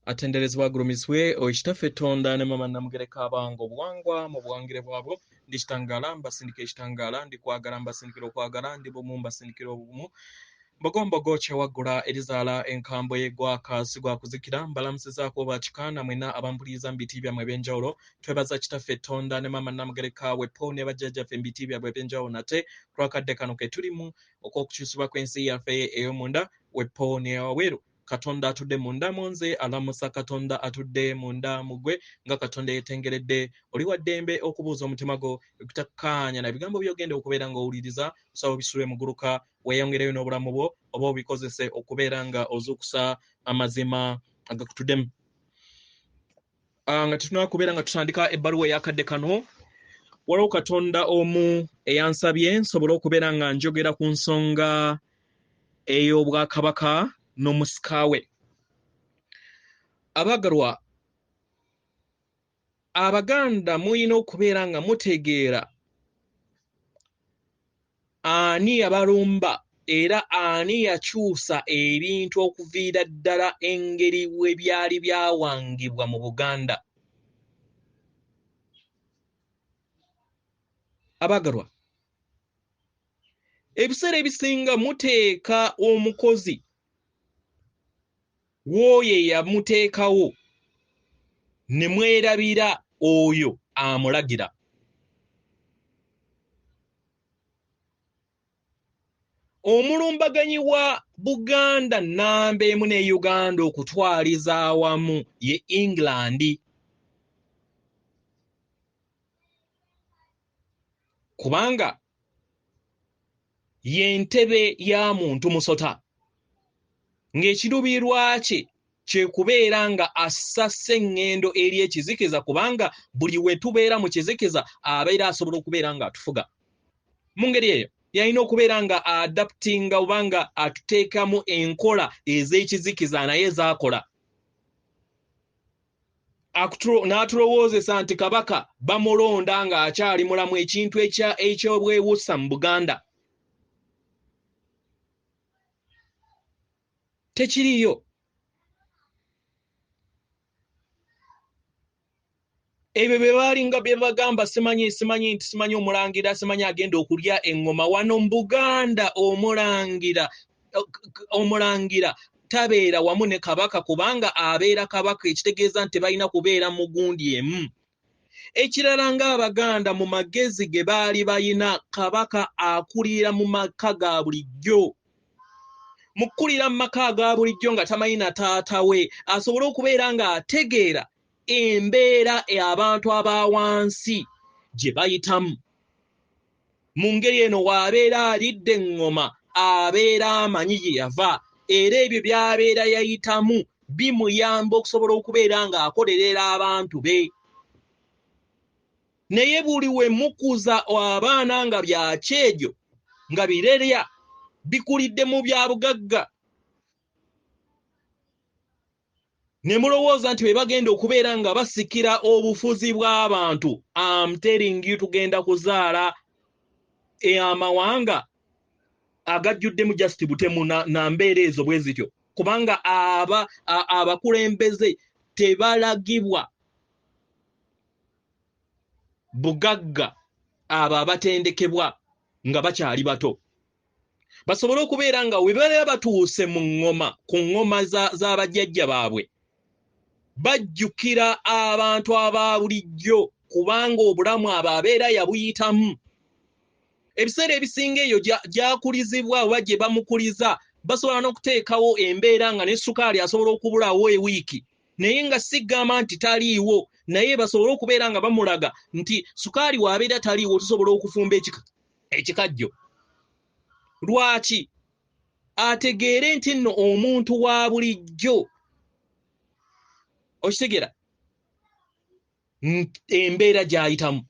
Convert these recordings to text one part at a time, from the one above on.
atenderezebwa agulumisibwe Oweekitaffe Katonda ne mama namugereka abange obuwangwa mu buwangire bwabwo ndi kitangala mbasindika ekitangala ndi kwagala mbasindikira okwagala ndi bumu mbasindikira obumu mbogombogo kyewaggula erizaala enkambo y'eggwaka sigwa kuzikira mbalamusizaako bakikaana mwena abampuliza mu biti byammwe ebyenjawulo twebaza kitaffe Katonda ne mama namugereka wepo ne bajjajjaffe mu biti byabwe ebyenjawulo nate twakadde kano ke tulimu okw'okukyusibwa kw'ensi yaffe ey'omunda wepo ne waweeru Katonda atudde munda munze alamusa Katonda atudde munda mugwe nga Katonda yetengeredde oli wa ddembe okubuuza omutima gwo okutakkaanya na bigambo by'ogenda okubeera ng'owuliriza osawo bisule muguluka weeyongereyo n'obulamu bwo oba obikozese okubeera nga ozuukusa amazima agakutuddemu. Nga tetunaba kubeera nga tutandika ebbaluwa ey'akadde kano waliwo Katonda omu eyansabye nsobole okubeera nga njogera ku nsonga ey'obwakabaka n'omusikawe. Abagalwa, Abaganda muyina okubeera nga mutegeera ani abalumba era ani yakyusa ebintu okuviira ddala engeri we byali byawangibwa mu Buganda. Abagalwa, ebiseera ebisinga muteeka omukozi w'oyo eyamuteekawo ne mwerabira oyo amulagira. Omulumbaganyi wa Buganda nnamba emu ne Uganda okutwaliza awamu ye England. Kubanga y'entebe ya muntu musota. Ng'ekiruubirirwa kye kubeera nga assa Sengendo eri ekizikiza kubanga buli we tubeera mu kizikiza abeera asobola okubeera nga atufuga. Mu ngeri eyo yalina okubeera nga adaptinga oba nga atuteekamu enkola ez'ekizikiza naye zaakola. N'atulowoozesa nti kabaka bamulonda ng'akyali mulamu, ekintu eky'obwewussa mu Buganda tekiriyo. Ebyo bye baalinga bye bagamba simanyi omulangira, simanyi agenda okulya eŋŋoma wano mu Buganda. Omulangira tabeera wamu ne kabaka kubanga abeera kabaka, ekitegeeza nti balina kubeera mu gundi emu. Ekirala ng'Abaganda mu magezi ge baali balina, kabaka akulira mu maka ga bulijjo. Mukulira mu maka aga bulijjo nga tamanyi na taata we asobole okubeera nga ategeera embeera abantu abawansi gye bayitamu. Mu ngeri eno w'abeera alidde eŋŋoma abeera amanyi gye yava era ebyo by'abeera yayitamu bimuyamba okusobola okubeera nga akolerera abantu be. Naye buli we mukuza abaana nga byakyejo nga birerya bikulidde mu bya bugagga ne mulowooza nti be bagenda okubeera nga basikira obufuzi bw'abantu, I'm telling you tugenda kuzaala amawanga agajjuddemu just butemu na mbeera ezo bwe zityo kubanga abakulembeze tebalagibwa bugagga abo abatendekebwa nga bakyali bato. Basobole okubeera nga we baba batuuse mu ŋŋoma, ku ŋŋoma z'abajjajja baabwe, bajjukira abantu aba bulijjo kubanga obulamu abo abeera yabuyitamu. Ebiseera ebisinga eyo gyakulizibwa oba gye bamukuliza basobola n'okuteekawo embeera nga ne sukaali asobola okubulawo ewiiki, naye nga sigamba nti taliiwo, naye basobole okubeera nga bamulaga nti sukaali w'abeera taliiwo tusobola okufumba ekikajjo. Lwaki? Ategeere nti nno omuntu wa bulijjo, okitegeera embeera gy'ayitamu,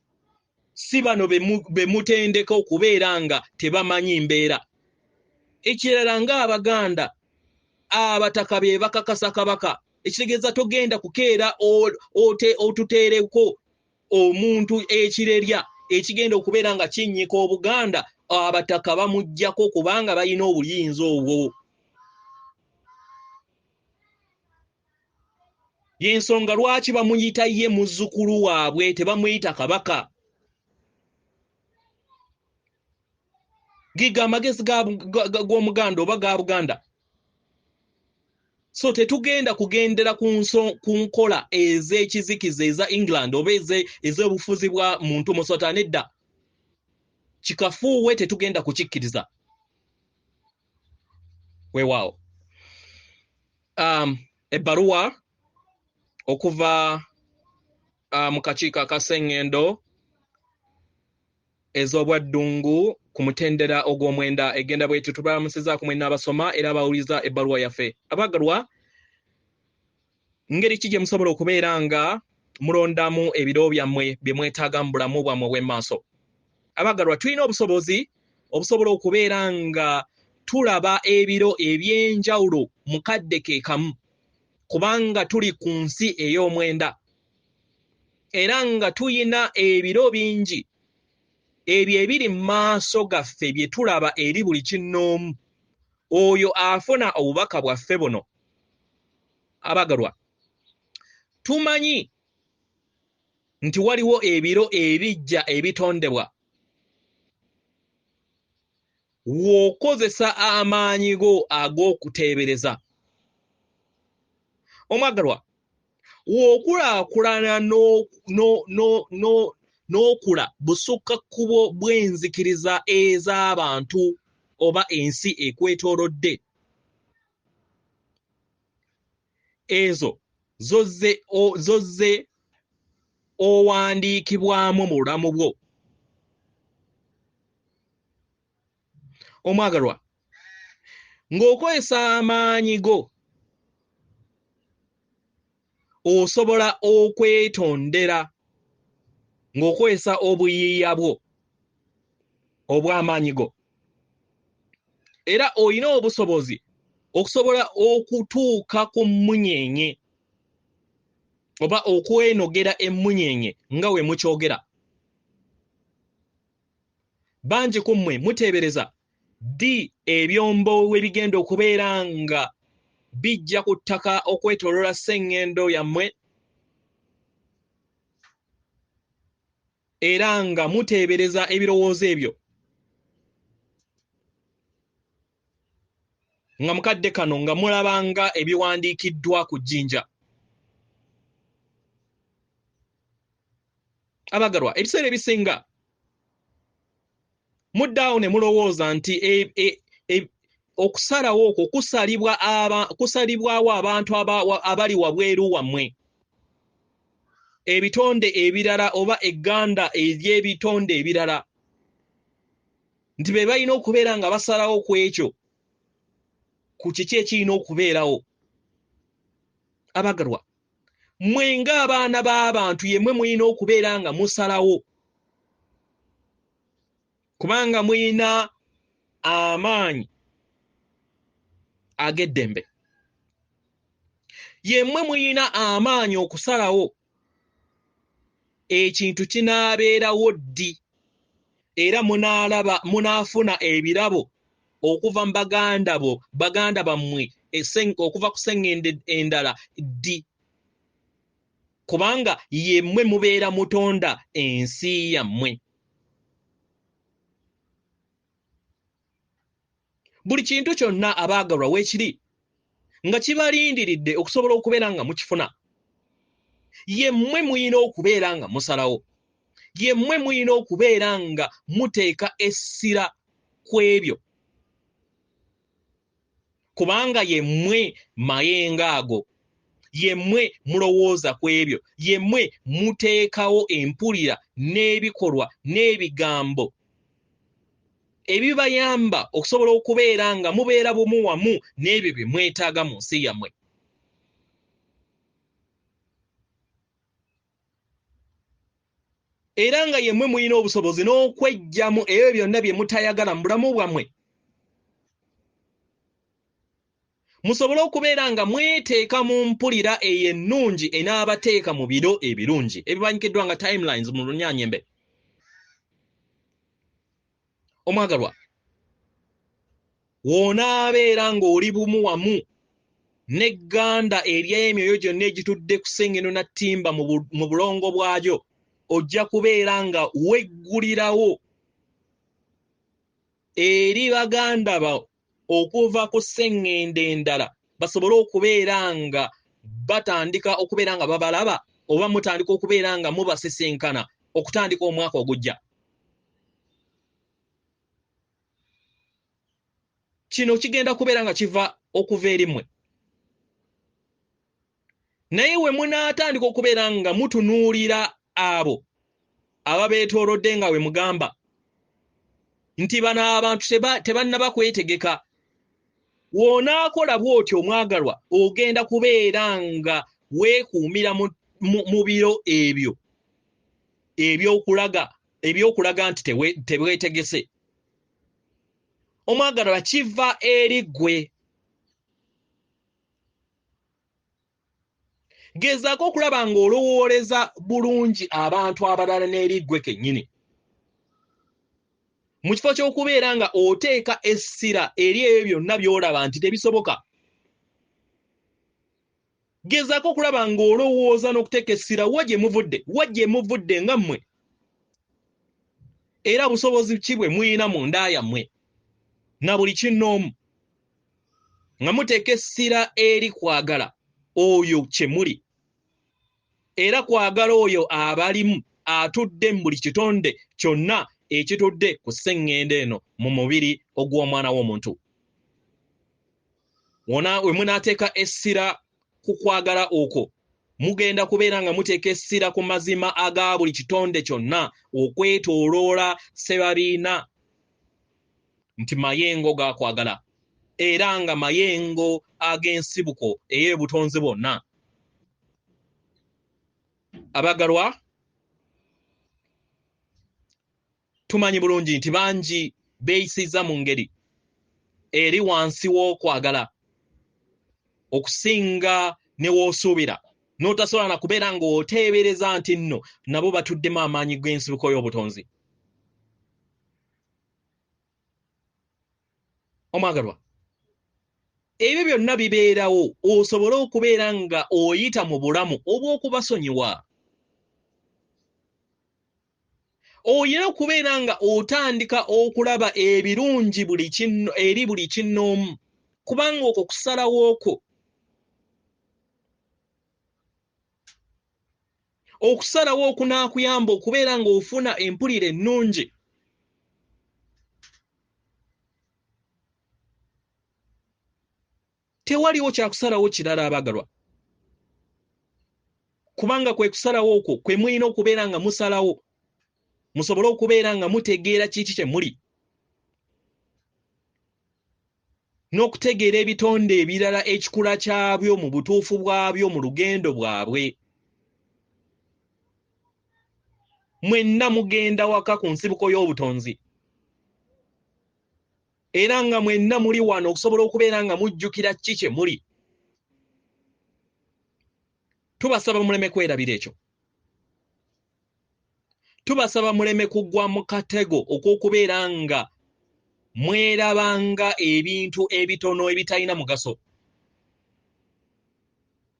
si bano be mutendeka okubeera nga tebamanyi mbeera. Ekirala ng'Abaganda abataka be bakakasa kabaka, ekitegeeza togenda kukeera otuteereko omuntu ekirerya ekigenda okubeera nga kinnyika Obuganda, abataka bamuggyako kubanga balina obuyinza obwo. Yensonga lwaki bamuyita ye muzzukulu waabwe tebamuyita kabaka. Giga amagezi g'Omuganda oba ga Buganda. So tetugenda kugendera ku nkola ez'ekizikiza eza England oba ez'obufuzi bwa muntu musota nedda. Kikafuuwe tetugenda kukikkiriza. Weewaawo. Ebbaluwa okuva mu kakiiko aka Sengendo ez'obwa Ddungu ku mutendera ogw'omwenda egenda bw'etyo tubalamusizaako mwenna abasoma era abawuliza ebbaluwa yaffe. Abagalwa, ngeri ki gye musobola okubeera nga mulondamu ebiro byammwe bye mwetaaga mu bulamu bwammwe obw'emmaaso? Abagalwa, tulina obusobozi obusobola okubeera nga tulaba ebiro eby'enjawulo mu kadde ke kamu kubanga tuli ku nsi ey'omwenda era nga tuyina ebiro bingi ebyo ebiri mu maaso gaffe bye tulaba eri buli kinnoomu oyo afuna obubaka bwaffe buno. Abagalwa, tumanyi nti waliwo ebiro ebijja ebitondebwa w'okozesa amaanyi go ag'okuteebereza. Omwagalwa, w'okulaakulana n'okula busukka kkubo bw'enzikiriza ez'abantu oba ensi ekwetoolodde, ezo zozze owandiikibwamu mu bulamu bwo. Omwagalwa, ng'okozesa amaanyi go osobola okwetondera ng'okozesa obuyiiya bwo obw'amaanyi go era olina obusobozi okusobola okutuuka ku mmunyeenye oba okwenogera emmunyeenye nga we mukyogera. Bangi ku mmwe muteebereza ddi ebyombo we bigenda okubeera nga bijja ku ttaka okwetooloola Sengendo yammwe era nga muteebereza ebirowoozo ebyo nga mukadde kano nga mulabanga ebiwandiikiddwa ku jjinja. Abagalwa, ebiseera ebisinga muddaawo ne mulowooza nti okusalawo okwo kusalibwawo abantu abali wabweru wammwe, ebitonde ebirala oba egganda ery'ebitonde ebirala, nti be balina okubeera nga basalawo ku ekyo ku kiki ekirina okubeerawo. Abagalwa, mmwe ng'abaana b'abantu yemmwe mulina okubeera nga musalawo kubanga mulina amaanyi ag'eddembe. Yemmwe mulina amaanyi okusalawo ekintu kinaabeerawo ddi era munaafuna ebirabo okuva mu baganda bammwe okuva ku Sengendo endala ddi kubanga yemmwe mubeera mutonda ensi yammwe. Buli kintu kyonna abaagalwa weekiri nga kibalindiridde okusobola okubeera nga mukifuna. Yemmwe mulina okubeera nga musalawo, yemmwe mulina okubeera nga muteeka essira ku ebyo kubanga yemmwe mayengo ago, yemmwe mulowooza ku ebyo, yemmwe muteekawo empulira n'ebikolwa n'ebigambo ebibayamba okusobola okubeera nga mubeera bumu wamu n'ebyo bye mwetaaga mu nsi yammwe. Era nga yemmwe mulina obusobozi n'okweggyamu ebyo byonna bye mutayagala mu bulamu bwammwe. Musobole okubeera nga mweteeka mu mpulira eyo ennungi enaabateeka mu biro ebirungi ebimanyikiddwa nga timelines mu Lunyaanyembe. Omwagalwa, w'onaabeera ng'oli bumu wamu n'egganda ery'emyoyo gyonna egitudde ku Sengendo na Ttimba mu bulongo bwayo ojja kubeera nga weggulirawo eri baganda ba okuva ku Sengendo endala basobole okubeera nga batandika okubeera nga babalaba oba mutandika okubeera nga mubasesenkana okutandika omwaka ogujja. Kino kigenda kubeera nga kiva okuva erimwe. Naye we munaatandika okubeera nga mutunuulira abo ababeetoolodde nga we mugamba nti bano abantu tebannaba kwetegeka, wonaakola bw'otyo omwagalwa ogenda kubeera nga weekuumira mu biro ebyo ebyokulaga nti tebwetegese. Omwagalwa kiva eri ggwe. Gezaako okulaba ng'olowooleza bulungi abantu abalala n'eri ggwe kennyini, mu kifo ky'okubeera nga oteeka essira eri ebyo byonna by'olaba nti tebisoboka. Gezaako okulaba ng'olowooza n'okuteeka essira wa gye muvudde nga mmwe, era busobozi ki bwe muyina mu nda yammwe na buli kinnoomu, nga muteeka essira eri kwagala oyo kye muli, era kwagala oyo abalimu atudde mu buli kitonde kyonna ekitudde ku Sengendo eno mu mubiri ogw'omwana w'omuntu. We munaateeka essira ku kwagala okwo, mugenda kubeera nga muteeka essira ku mazima aga buli kitonde kyonna okwetooloola Ssebabiina nti mayengo gakwagala, era nga mayengo ag'ensibuko ey'obutonzi bwonna. Abagalwa, tumanyi bulungi nti bangi beeyisizza mu ngeri eri wansi w'okwagala okusinga ne w'osuubira, n'otasobola na kubeera ng'oteebereza nti nno nabo batuddemu amaanyi g'ensibuko y'obutonzi. Omwagalwa, ebyo byonna bibeerawo osobole okubeera nga oyita mu bulamu obw'okubasonyiwa. Oyina okubeera nga otandika okulaba ebirungi eri buli kinnoomu, kubanga okwo kusalawo okwo okusalawo okunaakuyamba okubeera ng'ofuna empulira ennungi. Tewaliwo kyakusalawo kirala abagalwa, kubanga kwe kusalawo okwo kwe mulina okubeera nga musalawo musobole okubeera nga mutegeera kiki kye muli, n'okutegeera ebitonde ebirala ekikula kyabyo mu butuufu bwabyo mu lugendo bwabwe. Mwenna mugenda waka ku nsibuko y'obutonzi, era nga mwenna muli wano okusobola okubeera nga mujjukira kiki kye muli. Tubasaba muleme kwerabira ekyo. Tubasaba muleme kugwa mu katego okw'okubeera nga mwerabanga ebintu ebitono ebitalina mugaso,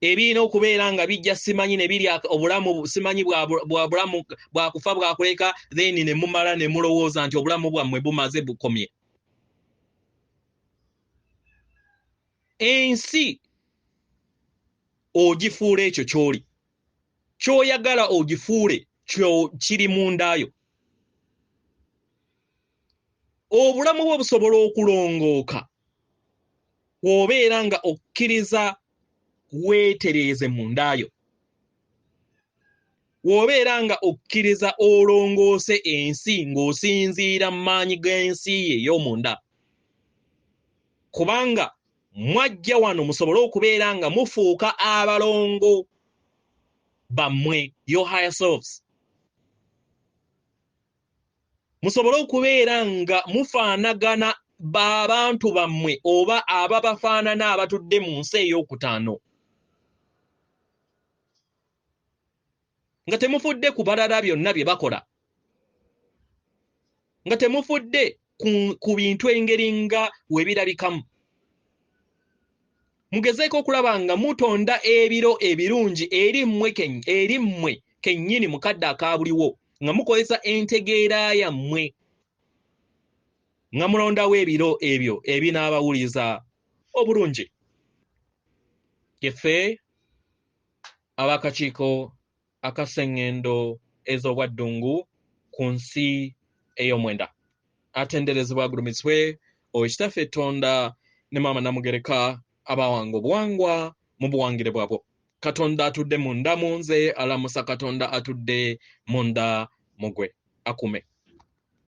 ebirina okubeera nga bijja simanyi ne biri obulamu simanyi bwa bulamu bwa kufa bwa kuleka, then ne mumala ne mulowooza nti obulamu bwammwe bumaze bukomye. Ensi ogifuula ekyo ky'oli, ky'oyagala ogifuule kiri mundaayo. Obulamu bwo busobola okulongooka bw'obeera nga okkiriza weetereeze mundaayo, bw'obeera nga okkiriza olongoose ensi ng'osinziira mu maanyi g'ensi ye ey'omunda, kubanga mwajja wano musobole okubeera nga mufuuka abalongo bammwe, your higher selves. Musobole okubeera nga mufaanagana b'abantu bammwe oba ababafaanana abatudde mu nsi ey'okutaano, nga temufudde ku balala byonna bye bakola, nga temufudde ku bintu engeri nga we birabikamu. mugezeeko okulaba nga mutonda ebiro ebirungi eri mmwe kennyini mukadde akabuliwo nga mukozesa entegeera yammwe nga mulondawo ebiro ebyo ebinaabawuliza obulungi. Yeffe ab'akakiiko aka Sengendo ez'obwa Ddungu ku nsi ey'omwenda, atenderezebwa agulumizibwe Okitaffe Tonda ne Maama Namugereka abawanga obuwangwa mu buwangire bwabwo. Katonda atudde munda mu nze, alamusa Katonda atudde munda mu gwe. Akume.